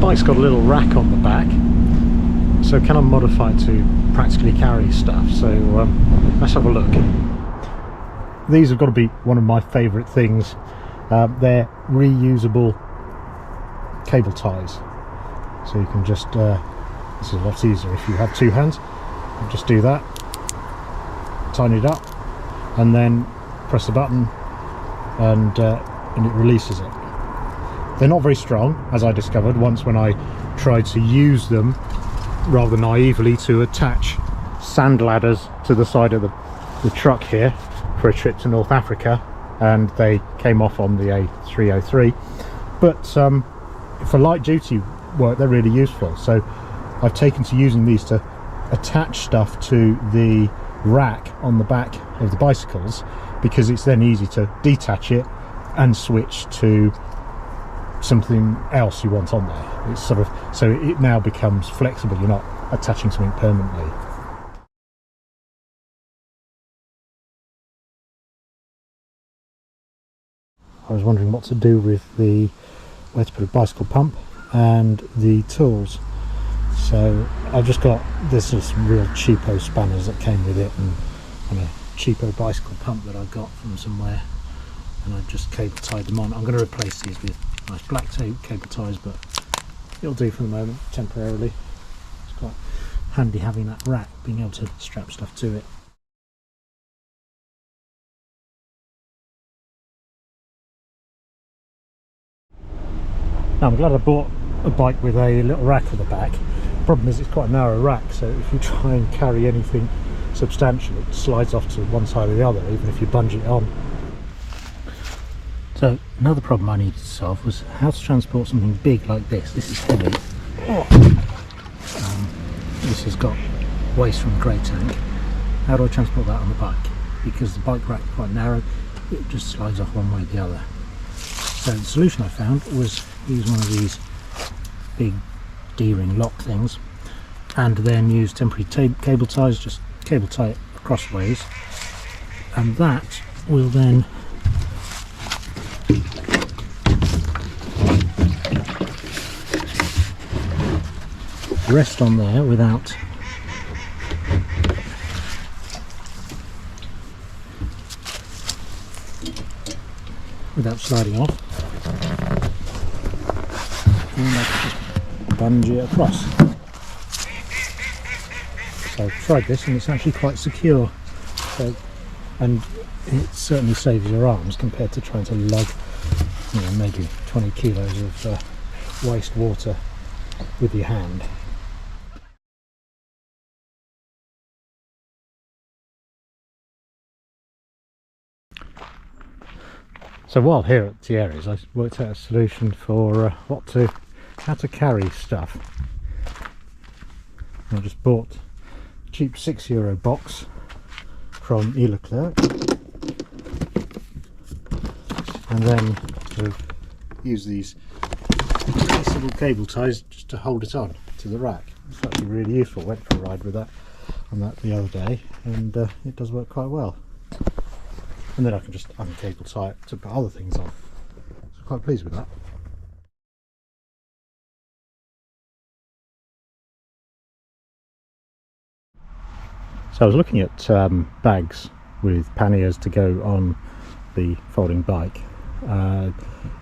bike's got a little rack on the back, so can I modify it to practically carry stuff? So let's have a look. These have got to be one of my favourite things. They're reusable cable ties, so you can just this is a lot easier if you have two hands. You just do that, tighten it up, and then press the button, and it releases it. They're not very strong, as I discovered once when I tried to use them rather naively to attach sand ladders to the side of the truck here for a trip to North Africa, and they came off on the A303. But for light duty work they're really useful, so I've taken to using these to attach stuff to the rack on the back of the bicycles, because it's then easy to detach it and switch to something else you want on there. It's sort of, so it now becomes flexible, you're not attaching something permanently. I was wondering what to do with where to put a bicycle pump and the tools. So I've just got this some real cheapo spanners that came with it, and a cheapo bicycle pump that I got from somewhere, and I've just cable tied them on. I'm going to replace these with nice black tape cable ties, but it'll do for the moment, temporarily. It's quite handy having that rack, being able to strap stuff to it. Now, I'm glad I bought a bike with a little rack at the back. The problem is it's quite a narrow rack, so if you try and carry anything substantial, it slides off to one side or the other, even if you bunge it on. So another problem I needed to solve was how to transport something big like this. This is heavy. This has got waste from the grey tank. How do I transport that on the bike? Because the bike rack is quite narrow, it just slides off one way or the other. So the solution I found was use one of these big D-ring lock things, and then use temporary cable ties, just cable tie it crossways, and that will then rest on there without sliding off, and I can just bunge it across. So I've tried this and it's actually quite secure, so, and it certainly saves your arms compared to trying to lug, you know, maybe 20 kilos of waste water with your hand. So while here at Thierry's, I worked out a solution for how to carry stuff. I just bought a cheap €6 box from Leclerc, and then to use these little cable ties just to hold it on to the rack. It's actually really useful. Went for a ride with that the other day, and it does work quite well. And then I can just uncable tie it to put other things on. So I'm quite pleased with that. So I was looking at bags with panniers to go on the folding bike.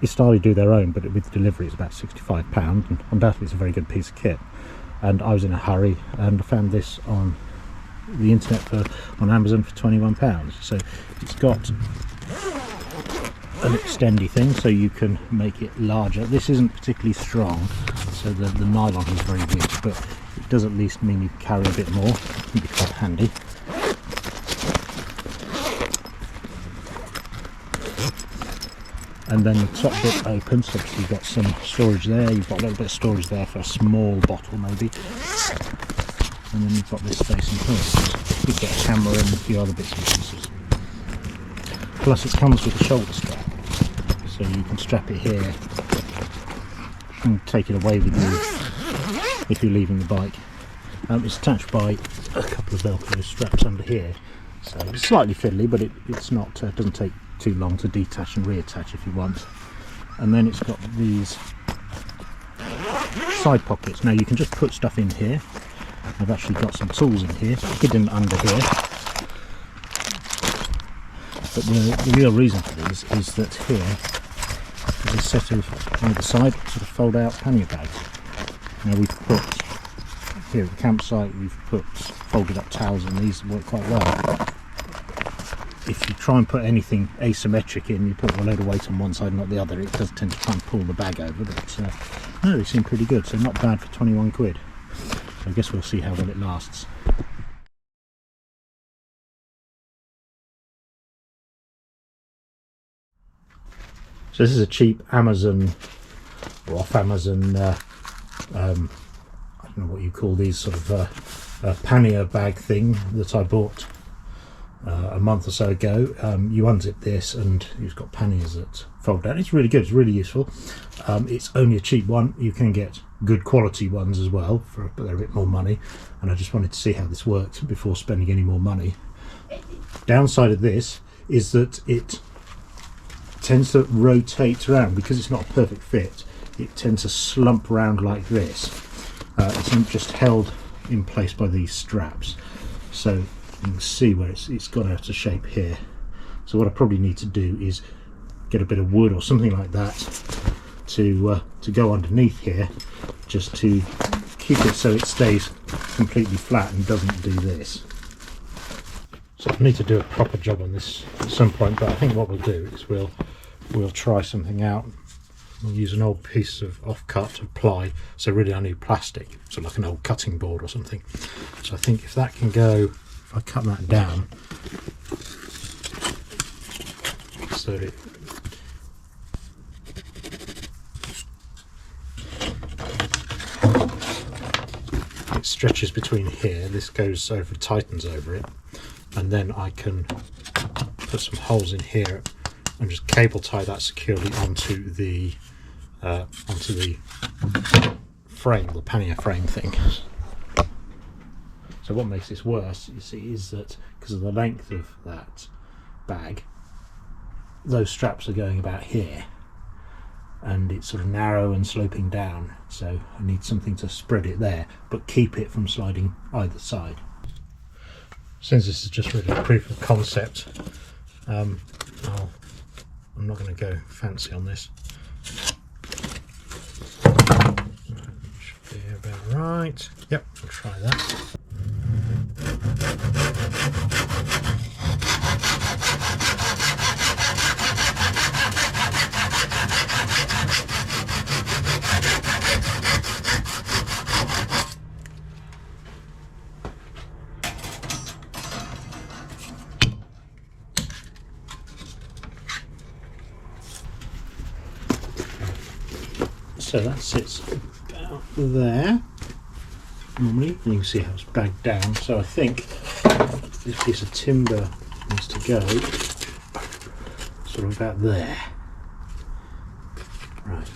Estarli do their own, but with delivery it's about £65, and undoubtedly it's a very good piece of kit. And I was in a hurry and I found this on the internet on Amazon for £21. So it's got an extendy thing, so you can make it larger. This isn't particularly strong, so the nylon is very weak, but it does at least mean you can carry a bit more. It can be quite handy. And then the top bit opens, so you've got some storage there, you've got a little bit of storage there for a small bottle maybe. And then you've got this space in here. You get a camera and a few other bits and pieces. Plus it comes with a shoulder strap, so you can strap it here and take it away with you if you're leaving the bike. It's attached by a couple of Velcro straps under here, so it's slightly fiddly, but it's not. Doesn't take too long to detach and reattach if you want. And then it's got these side pockets. Now you can just put stuff in here. I've actually got some tools in here, hidden under here. But the real reason for these is that here is a set of either side sort of fold out pannier bags. Now we've put, here at the campsite, we've put folded up towels in. These work quite well. If you try and put anything asymmetric in, you put a load of weight on one side and not the other, it does tend to try and pull the bag over, but no, they seem pretty good, so not bad for 21 quid. So I guess we'll see how well it lasts. So this is a cheap Amazon, or off Amazon, I don't know what you call these, sort of pannier bag thing that I bought a month or so ago. You unzip this and you've got panniers that fold down. It's really good, it's really useful. It's only a cheap one. You can get good quality ones as well, but they're a bit more money, and I just wanted to see how this works before spending any more money. Downside of this is that it tends to rotate around because it's not a perfect fit. It tends to slump around like this. It's just held in place by these straps, so you can see where it's got out of shape here. So what I probably need to do is get a bit of wood or something like that to go underneath here, just to keep it so it stays completely flat and doesn't do this. So I need to do a proper job on this at some point, but I think what we'll do is we'll try something out. We'll use an old piece of off-cut ply, so really I need plastic, so like an old cutting board or something. So I think if that can go, if I cut that down so that it stretches between here, this goes over, tightens over it, and then I can put some holes in here and just cable tie that securely onto the frame, the pannier frame thing. So what makes this worse, you see, is that because of the length of that bag, those straps are going about here, and it's sort of narrow and sloping down, so I need something to spread it there but keep it from sliding either side. Since this is just really a proof of concept, I'm not going to go fancy on this. Should be about right. Yep, we'll try that. So that sits about there normally, and you can see how it's bagged down. So I think this piece of timber needs to go sort of about there. Right.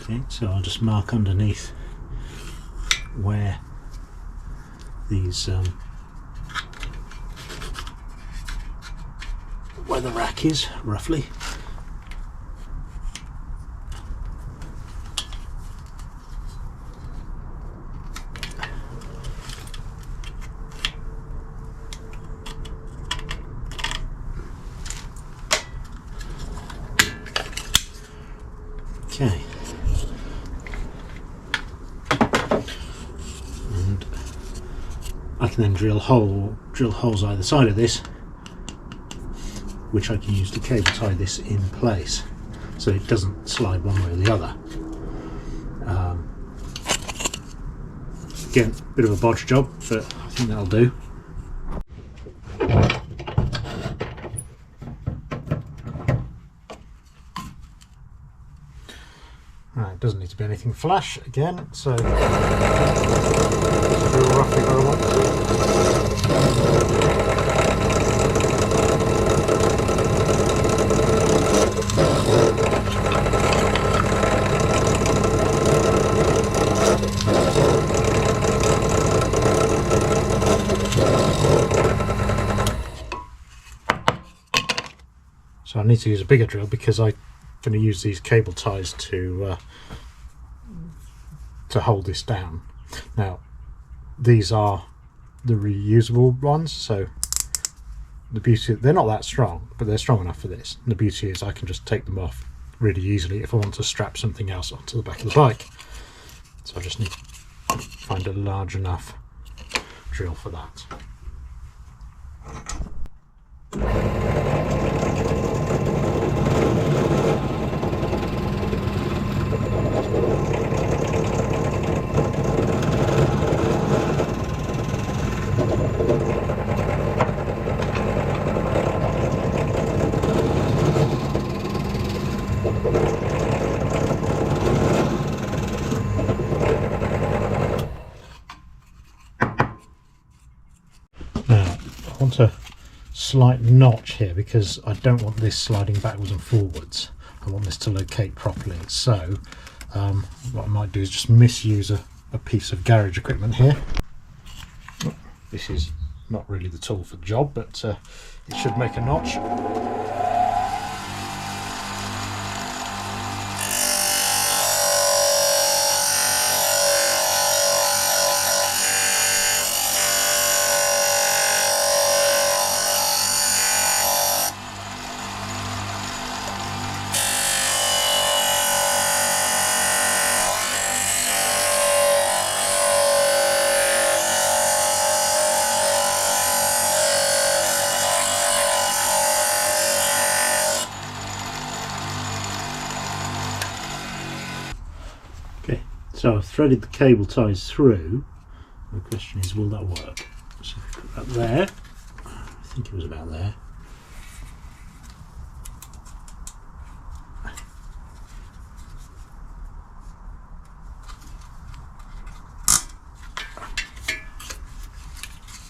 Okay, so I'll just mark underneath where these where the rack is, roughly. Okay. I can then drill holes either side of this, which I can use to cable tie this in place so it doesn't slide one way or the other. Again, a bit of a bodge job, but I think that'll do. Right, it doesn't need to be anything flash again, so drill roughly where I want I need to use a bigger drill because I'm going to use these cable ties to hold this down. Now these are the reusable ones, so the beauty, they're not that strong, but they're strong enough for this. And the beauty is I can just take them off really easily if I want to strap something else onto the back of the bike. So I just need to find a large enough drill for that. Now I want a slight notch here because I don't want this sliding backwards and forwards. I want this to locate properly. So what I might do is just misuse a piece of garage equipment here. This is not really the tool for the job, but it should make a notch. Okay, so I've threaded the cable ties through. The question is, will that work? So if we put that there, I think it was about there.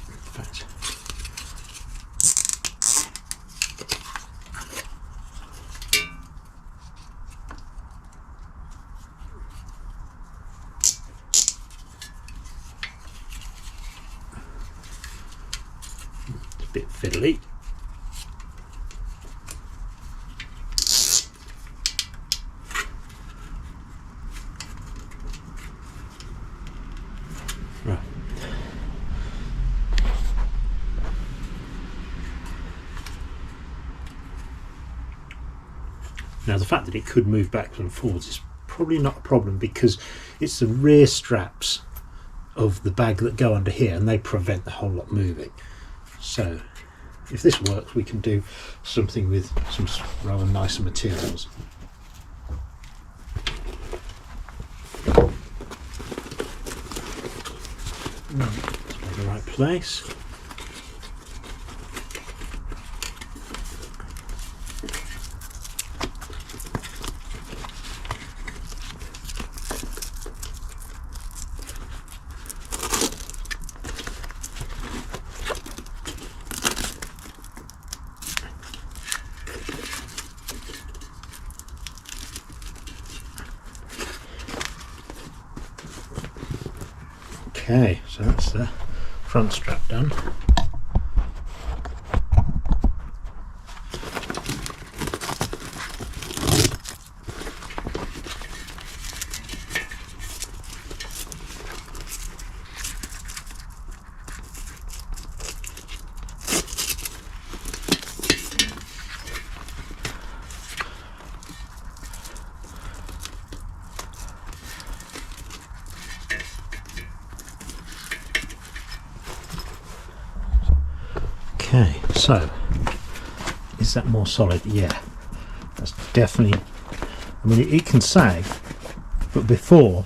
In fact, bit fiddly. Right. Now the fact that it could move backwards and forwards is probably not a problem because it's the rear straps of the bag that go under here and they prevent the whole lot moving. So if this works, we can do something with some rather nicer materials. Right, the right place. Okay, so that's the front strap done. Okay, so is that more solid? Yeah, that's definitely, I mean it can sag, but before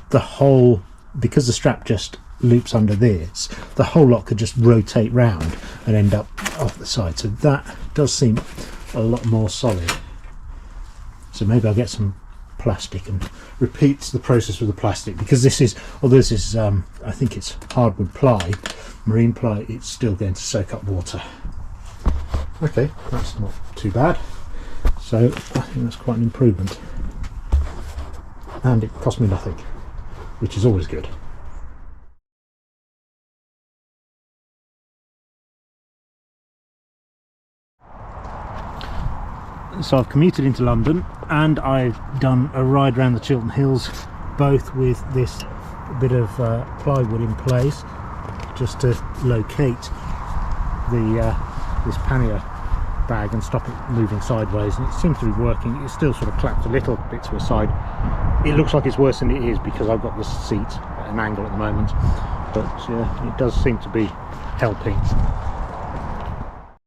the whole, because the strap just loops under this, the whole lot could just rotate round and end up off the side, so that does seem a lot more solid. So maybe I'll get some plastic and repeat the process with the plastic, because this is, although this is I think it's hardwood ply, marine ply, it's still going to soak up water. Okay, that's not too bad. So I think that's quite an improvement, and it cost me nothing, which is always good. So I've commuted into London and I've done a ride around the Chiltern Hills, both with this bit of plywood in place just to locate the this pannier bag and stop it moving sideways, and it seems to be working. It's still sort of clapped a little bit to a side. It looks like it's worse than it is because I've got the seat at an angle at the moment, but it does seem to be helping.